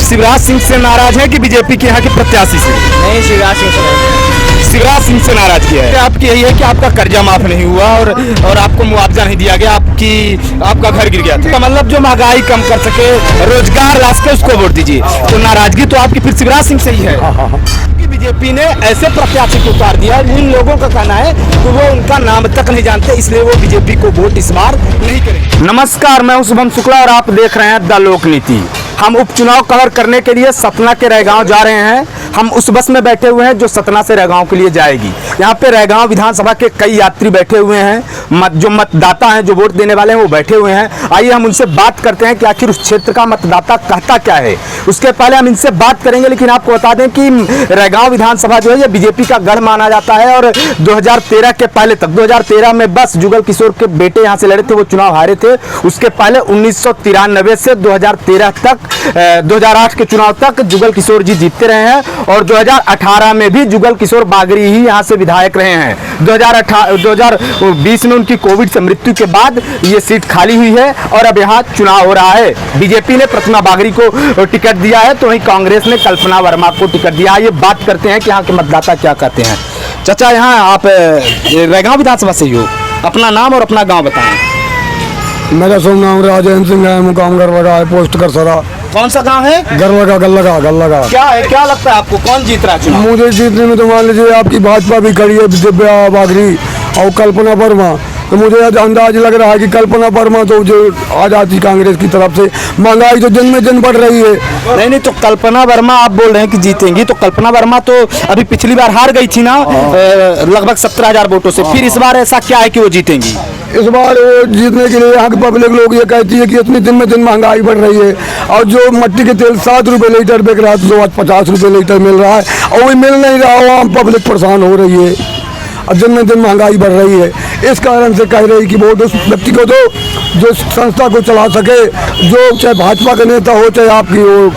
शिवराज सिंह से नाराज है कि बीजेपी के यहाँ के प्रत्याशी से? नहीं, शिवराज सिंह से। शिवराज सिंह से नाराज किया है। आपकी यही है कि आपका कर्जा माफ नहीं हुआ और आपको मुआवजा नहीं दिया गया, आपका घर गिर गया था। तो मतलब जो महंगाई कम कर सके, रोजगार ला सके, उसको वोट दीजिए। तो नाराजगी तो आपकी फिर शिवराज सिंह से ही है। बीजेपी ने ऐसे प्रत्याशी को उतार दिया, इन लोगों का कहना है कि वो उनका नाम तक नहीं जानते, इसलिए वो बीजेपी को वोट इस बार नहीं करेंगे। नमस्कार, मैं हूं शुभम शुक्ला और आप देख रहे हैं द लोक नीति। हम उपचुनाव कवर करने के लिए सतना के रैगांव जा रहे हैं। हम उस बस में बैठे हुए हैं जो सतना से रैगांव के लिए जाएगी। यहाँ पे रैगांव विधानसभा के कई यात्री बैठे हुए हैं, जो मतदाता हैं, जो वोट देने वाले हैं, वो बैठे हुए हैं। आइए हम उनसे बात करते हैं कि आखिर उस क्षेत्र का मतदाता कहता क्या है। उसके पहले हम इनसे बात करेंगे, लेकिन आपको बता दें कि रैगांव विधानसभा जो है ये बीजेपी का गढ़ माना जाता है और 2013 के पहले तक, 2013 में बस जुगल किशोर के बेटे यहाँ से लड़े थे, वो चुनाव हारे थे। उसके पहले 1993 से 2013 तक, 2008 के चुनाव तक जुगल किशोर जी जीतते रहे हैं और 2018 में भी जुगल किशोर बागरी ही यहाँ से विधायक रहे हैं। 2020 में उनकी कोविड से मृत्यु के बाद ये सीट खाली हुई है और अब यहाँ चुनाव हो रहा है। बीजेपी ने प्रतिमा बागरी को टिकट दिया है तो वहीं कांग्रेस ने कल्पना वर्मा को टिकट दिया है। ये बात करते हैं कि यहाँ के मतदाता क्या कहते हैं। चाचा, यहाँ आप रैगांव विधानसभा से ही हो, अपना नाम और अपना गाँव बताएं। मेरा शुभ नाम राजेंद्र सिंह है, मुकाम गरवगा है, पोस्ट करसरा। कौन सा गांव है? गरवगा, गल्लगा। क्या है, क्या लगता है आपको, कौन जीत रहा है चुनाव? मुझे जीतने में तो मान लीजिए आपकी भाजपा भी खड़ी है, दिव्या बागरी और कल्पना वर्मा। तो मुझे अंदाज लग रहा है कि कल्पना वर्मा तो जो आ जाती कांग्रेस की तरफ से। महंगाई तो दिन में दिन बढ़ रही है। नहीं, तो कल्पना वर्मा आप बोल रहे हैं कि जीतेंगी, तो कल्पना वर्मा तो अभी पिछली बार हार गई थी ना लगभग 17,000 वोटों से। फिर इस बार ऐसा क्या है कि वो जीतेंगी? इस बार वो जीतने के लिए यहाँ के पब्लिक लोग ये कहती है कि इतनी दिन में दिन महंगाई बढ़ रही है और जो मिट्टी के तेल 7 रुपये लीटर बिक रहा है तो आज 50 रुपये लीटर मिल रहा है और वो मिल नहीं रहा, वहाँ पब्लिक परेशान हो रही है और दिन में दिन महंगाई बढ़ रही है। इस कारण से कह रही कि वोट उस व्यक्ति को दो जो संस्था को चला सके, जो चाहे भाजपा का नेता हो, चाहे आपकी वो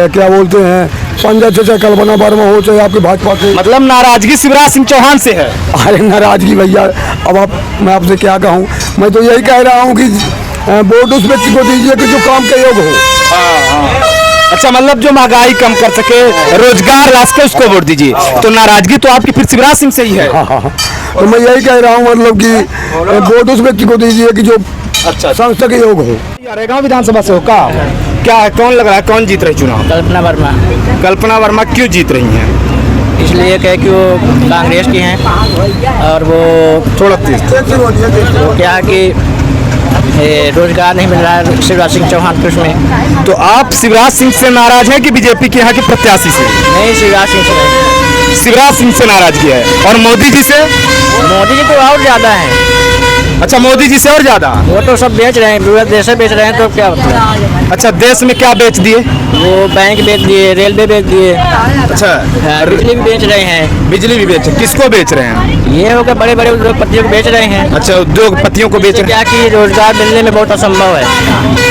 क्या बोलते हैं पंजा, चाहे कल्पना वर्मा हो, चाहे आपकी भाजपा के। मतलब नाराजगी शिवराज सिंह चौहान से है? अरे नाराजगी भैया, अब मैं आपसे क्या कहूँ। मैं तो यही कह रहा हूँ कि वोट उस व्यक्ति को दीजिए कि जो काम के योग हो। अच्छा, मतलब जो महंगाई कम कर सके, रोजगार ला सके, उसको वोट दीजिए। तो नाराजगी तो आपकी फिर शिवराज सिंह से ही है। तो मैं यही कह रहा हूँ, मतलब कि वोट उस व्यक्ति को दीजिए कि जो अच्छा संस्था के योग हो। रैगांव विधानसभा से हो क्या है, कौन लग रहा है, कौन जीत रही चुनाव? कल्पना वर्मा। कल्पना वर्मा क्यों जीत रही हैं? इसलिए कहे कि वो कांग्रेस की हैं और वो थोड़ा क्या कि रोजगार नहीं मिल रहा है शिवराज सिंह चौहान को उसमें। तो आप शिवराज सिंह से नाराज हैं कि बीजेपी के यहाँ के प्रत्याशी से? नहीं, शिवराज सिंह से। शिवराज सिंह से नाराज किया है। और मोदी जी से? मोदी जी तो और ज्यादा है। अच्छा, मोदी जी से और ज्यादा? वो तो सब बेच रहे हैं, पूरे देश बेच रहे हैं, तो क्या मतलब। अच्छा, देश में क्या बेच दिए? वो बैंक बेच दिए, रेलवे बेच दिए। अच्छा, बिजली भी बेच रहे हैं। बिजली भी बेच, किसको बेच रहे हैं? ये हो गए बड़े बड़े उद्योगपतियों को बेच रहे हैं। अच्छा, उद्योगपतियों को बेच रहे हैं। क्या कि रोजगार मिलने में बहुत असंभव है।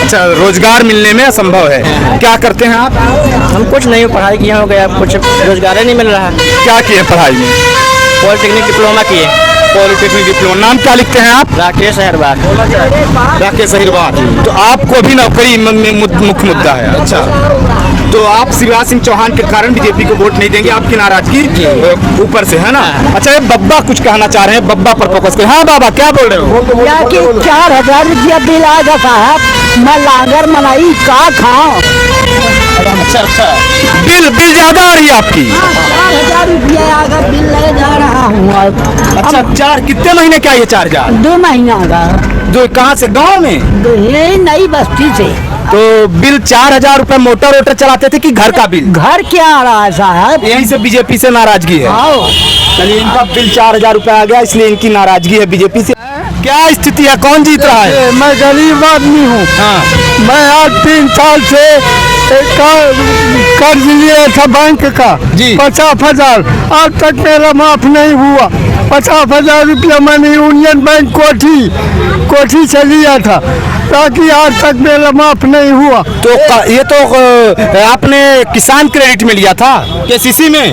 अच्छा, रोजगार मिलने में असंभव है। क्या करते हैं आप? हम कुछ नहीं, पढ़ाई किए हो गया, कुछ रोजगार नहीं मिल रहा। क्या किए पढ़ाई में? पॉलिटेक्निक डिप्लोमा किए। Polytechnic diploma. नाम क्या लिखते हैं आप? राकेश अहिरवार। राकेश अहिरवार। तो आपको भी नौकरी में मुख्य मुद्दा है। अच्छा, तो आप शिवराज सिंह चौहान के कारण बीजेपी को वोट नहीं देंगे, आपकी नाराजगी ऊपर से है ना? अच्छा, ये बब्बा कुछ कहना चाह रहे हैं, बब्बा पर फोकस करें। हाँ बाबा, क्या बोल रहे हो? 4,000 रुपया बिल आएगा साहब, मैं लांगर मनाई का खाऊं। अच्छा, बिल ज्यादा आ रही है आपकी? 4,000 रुपया आएगा बिल ले जा रहा हूँ। अच्छा, कितने महीने क्या ये 4,000? 2 महीना का। जो कहाँ से, गाँव में? ये नई बस्ती से। तो बिल 4,000 रुपए मोटर वोटर चलाते थे कि घर का बिल? घर क्या आ रहा है साहब? यहीं से बीजेपी से नाराजगी है। चलिए, इनका बिल 4,000 रुपए आ गया, इसलिए इनकी नाराजगी है बीजेपी से। क्या स्थिति है, कौन जीत रहा है? मैं गरीब आदमी हूँ। हाँ। मैं आज 3 साल से कर्ज लिया था बैंक का जी। 50,000, आज तक मेरा माफ नहीं हुआ। 50,000 रुपया मैंने यूनियन बैंक कोठी से लिया था, ताकि आज तक मेरा माफ नहीं हुआ। तो ये तो आपने किसान क्रेडिट में लिया था, केसीसी में?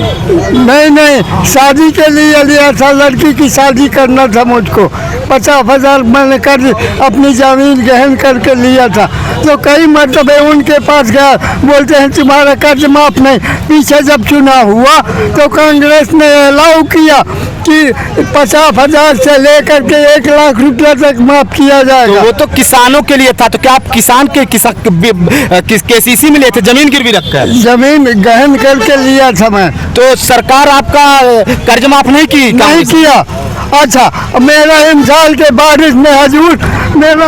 नहीं, शादी के लिए लिया था, लड़की की शादी करना था मुझको। 50,000 मैंने कर्ज अपनी जमीन गहन करके लिया था, तो कई मरतबे उनके पास गया, बोलते हैं तुम्हारा कर्ज माफ नहीं। पीछे जब चुनाव हुआ तो कांग्रेस ने अलाउ किया कि 50,000 से लेकर के 1 लाख रुपया तक माफ किया तो जाएगा। वो तो किसानों के लिए था, तो क्या आप किसान के केसीसी में लिए थे, जमीन गिरवी रखकर? जमीन गहन करके लिया था मैं। तो सरकार आपका कर्ज माफ नहीं की? नहीं किया। अच्छा, मेरा इंसाल के बारिश में हजूर मेरा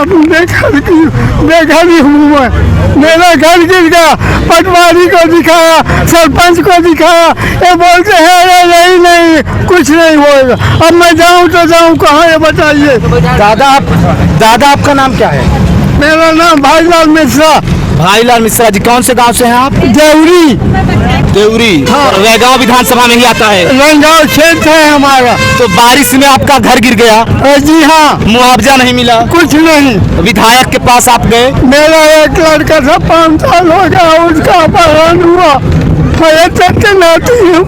बेघर ही हूँ मैं, मेरा घर गिर गया, पटवारी को दिखाया, सरपंच को दिखाया, ये बोलते हैं अरे नहीं कुछ नहीं होगा। अब मैं जाऊँ तो जाऊँ कहाँ, ये बताइए। दादा आपका नाम क्या है? मेरा नाम भाईलाल मिश्रा। भाईलाल मिश्रा जी, कौन से गांव से हैं आप? देवरी। देवरी। हाँ। और वह विधानसभा में ही आता है। रंगाव क्षेत्र है हमारा। तो बारिश में आपका घर गिर गया? जी हाँ। मुआवजा नहीं मिला? कुछ नहीं। विधायक के पास आप गए? मेरा एक लड़का था 5 साल हो गया, उसका अपहरण हुआ, मैं तक नाती हूँ,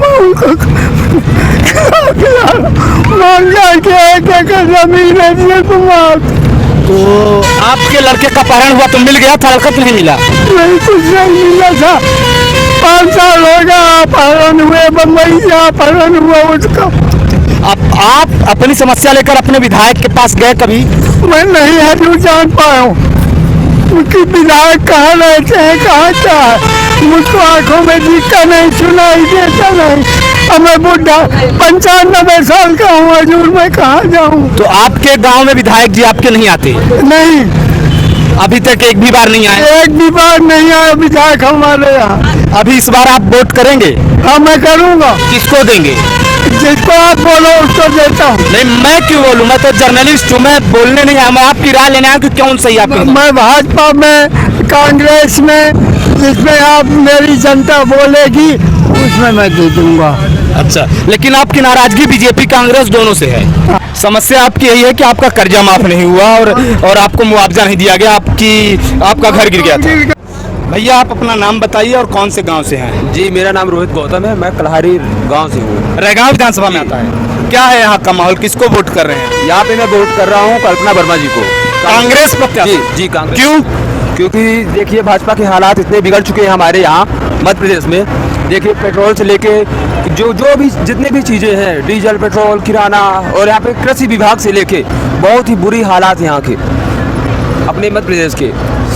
मांग के 1 एकड़ जमीन है तुम्हारा। तो आपके लड़के का अपहरण हुआ तो मिल गया था, हरकत नहीं मिला? नहीं, कुछ नहीं मिला था। 5 साल हो गया अपहरण हुए, बम्बई से अपहरण हुआ उसका। आप अपनी समस्या लेकर अपने विधायक के पास गए कभी? मैं नहीं है जान पाया हूँ उनकी विधायक कहाँ रहते हैं, कहाँ क्या है, मुझको आंखों में दिखता नहीं, सुनाई देता नहीं। अब मैं बुढ़ा 95 साल का हूँ हजूर, मैं कहाँ जाऊँ। तो आपके गांव में विधायक जी आपके नहीं आते? नहीं, अभी तक एक भी बार नहीं आए? एक भी बार नहीं आया विधायक हमारे यहाँ। अभी इस बार आप वोट करेंगे? हाँ, मैं करूँगा। किसको देंगे? जिसको आप बोलो उसको देता हूँ। नहीं, मैं क्यों बोलूँ, मैं तो जर्नलिस्ट हूँ, मैं बोलने नहीं आया, मैं आपकी राय लेने आया कि कौन सही आपके? मैं भाजपा में, कांग्रेस में, जिसमें आप मेरी जनता बोलेगी उसमें मैं दे दूंगा। अच्छा, लेकिन आपकी नाराजगी बीजेपी कांग्रेस दोनों से है। समस्या आपकी यही है कि आपका कर्जा माफ नहीं हुआ और आपको मुआवजा नहीं दिया गया, आपका घर गिर गया था। भैया आप अपना नाम बताइए और कौन से गांव से हैं? जी, मेरा नाम रोहित गौतम है, मैं कलहारी गांव से हूँ। रैगांव विधानसभा में आता है। क्या है यहाँ का माहौल, किसको वोट कर रहे हैं? यहाँ पे मैं वोट कर रहा हूँ कल्पना वर्मा जी को। कांग्रेस प्रत्याशी? जी कांग्रेस। क्यों? क्योंकि देखिए भाजपा के हालात इतने बिगड़ चुके हैं हमारे यहाँ मध्य प्रदेश में। देखिए पेट्रोल से लेके जो भी जितने भी चीज़ें हैं, डीजल, पेट्रोल, किराना, और यहाँ पे कृषि विभाग से लेके बहुत ही बुरी हालात यहाँ के अपने मध्य प्रदेश के।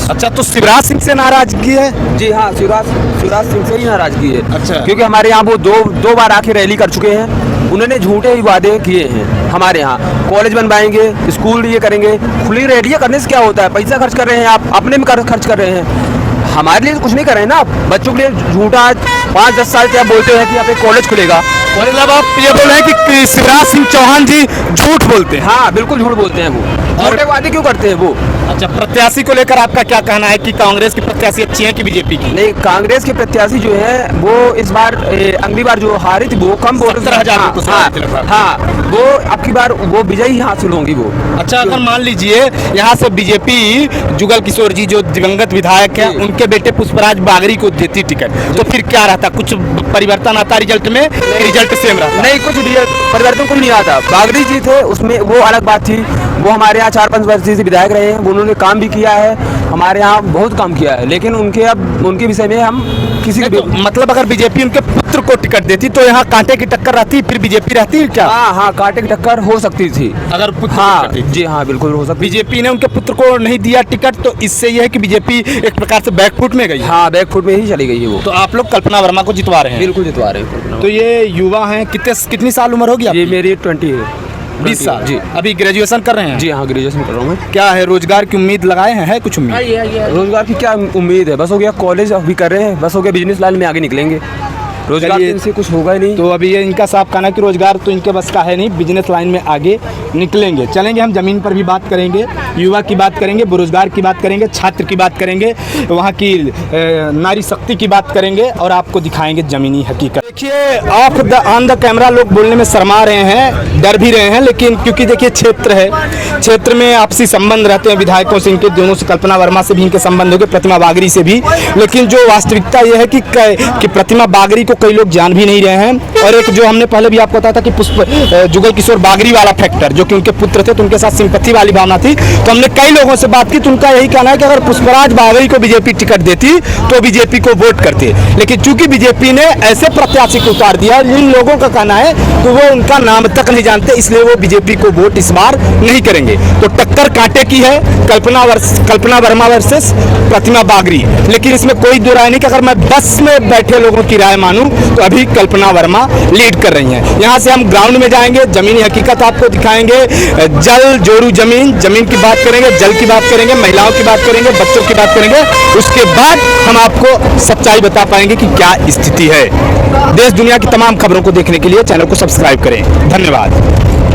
अच्छा, तो शिवराज सिंह से नाराजगी है? जी हाँ, शिवराज सिंह से ही नाराजगी है। अच्छा। क्योंकि हमारे यहाँ वो दो बार आके रैली कर चुके हैं, उन्होंने झूठे ही वादे किए हैं। हमारे यहाँ कॉलेज बनवाएंगे, स्कूल ये करेंगे। खुली रैलियाँ करने से क्या होता है, पैसा खर्च कर रहे हैं आप, अपने में खर्च कर रहे हैं, हमारे लिए कुछ नहीं कर रहे हैं ना। बच्चों के लिए झूठा 5-10 साल से आप बोलते हैं कि यहाँ पे कॉलेज खुलेगा। मतलब आप ये बोल रहे हैं कि शिवराज सिंह चौहान जी झूठ बोलते हैं? हाँ, बिल्कुल झूठ बोलते हैं वो। झूठे वादे क्यों करते हैं वो? अच्छा, प्रत्याशी को लेकर आपका क्या कहना है कि कांग्रेस की प्रत्याशी अच्छी है कि बीजेपी की? नहीं, कांग्रेस के प्रत्याशी जो है वो इस बार अगली बार जो हारी थी वो कम वोट 17,000। हाँ, वो अब की बार वो विजयी हासिल होंगी वो। अच्छा, अगर मान लीजिए यहाँ से बीजेपी जुगल किशोर जी जो दिवंगत विधायक है, उनके बेटे पुष्पराज बागरी को देती टिकट, तो फिर क्या रहता, कुछ परिवर्तन आता रिजल्ट में? रिजल्ट सेम रहता? नहीं, कुछ परिवर्तन कुछ नहीं आता। बागरी जी थे उसमें, वो अलग बात थी। वो हमारे यहाँ 4-5 वर्ष से विधायक रहे हैं, उन्होंने काम भी किया है, हमारे यहाँ बहुत काम किया है। लेकिन उनके विषय में हम किसी तो मतलब अगर बीजेपी उनके पुत्र को टिकट देती तो यहाँ कांटे की टक्कर रहती, फिर बीजेपी रहती क्या? हाँ, कांटे की टक्कर हो सकती थी अगर पुत्र। हाँ जी हाँ, बिल्कुल हो सकती। बीजेपी ने उनके पुत्र को नहीं दिया टिकट, तो इससे यह है कि बीजेपी एक प्रकार से बैकफुट में गई। हाँ, बैकफुट में ही चली गई है वो। तो आप लोग कल्पना वर्मा को जितवा रहे हैं? बिल्कुल जितवा रहे हैं। तो ये युवा हैं, कितनी साल उम्र होगी आपकी? ये मेरी 20 है। 20 साल जी। अभी ग्रेजुएशन कर रहे हैं? जी हाँ, ग्रेजुएशन कर रहा हूँ मैं। क्या है, रोजगार की उम्मीद लगाए हैं? है कुछ उम्मीद? रोजगार की क्या उम्मीद है, बस हो गया कॉलेज अभी कर रहे हैं, बस हो गया बिजनेस लाइन में आगे निकलेंगे। रोजगार इनसे कुछ होगा ही नहीं। तो अभी ये इनका साफ कहना कि रोजगार तो इनके बस का है नहीं, बिजनेस लाइन में आगे निकलेंगे। चलेंगे हम जमीन पर भी बात करेंगे, युवा की बात करेंगे, बेरोजगार की बात करेंगे, छात्र की बात करेंगे, वहाँ की नारी शक्ति की बात करेंगे और आपको दिखाएंगे जमीनी हकीकत। देखिए of the on the camera लोग बोलने में शर्मा रहे हैं, डर भी रहे हैं, लेकिन क्योंकि देखिए क्षेत्र है, क्षेत्र में आपसी संबंध रहते हैं विधायकों से, इनके दोनों से, कल्पना वर्मा से भी इनके संबंध हो गए, प्रतिमा बागरी से भी। लेकिन जो वास्तविकता यह है कि प्रतिमा बागरी को कई लोग जान भी नहीं रहे हैं। और एक जो हमने पहले भी आपको बताया था कि जुगल किशोर बागरी वाला फैक्टर, जो कि उनके पुत्र थे तो उनके साथ सिंपैथी वाली भावना थी, तो हमने कई लोगों से बात की तो उनका यही कहना है कि अगर पुष्पराज बागरी को बीजेपी टिकट देती तो बीजेपी को वोट करते, लेकिन चूंकि बीजेपी ने ऐसे प्रत्याशी को उतार दिया, इन लोगों का कहना है कि वो उनका नाम तक नहीं जानते, इसलिए वो बीजेपी को वोट इस बार नहीं करेंगे। तो टक्कर कांटे की है, कल्पना वर्मा वर्सेस प्रतिमा बागरी, लेकिन इसमें कोई दो राय नहीं कि अगर मैं बस में बैठे लोगों की राय मानूं तो अभी कल्पना वर्मा लीड कर रही हैं। यहाँ से हम ग्राउंड में जाएंगे, जमीनी हकीकत आपको दिखाएंगे, जल जोरू जमीन की बात करेंगे, जल की बात करेंगे, महिलाओं की बात करेंगे, बच्चों की बात करेंगे, उसके बाद हम आपको सच्चाई बता पाएंगे कि क्या स्थिति है। देश दुनिया की तमाम खबरों को देखने के लिए चैनल को सब्सक्राइब करें। धन्यवाद।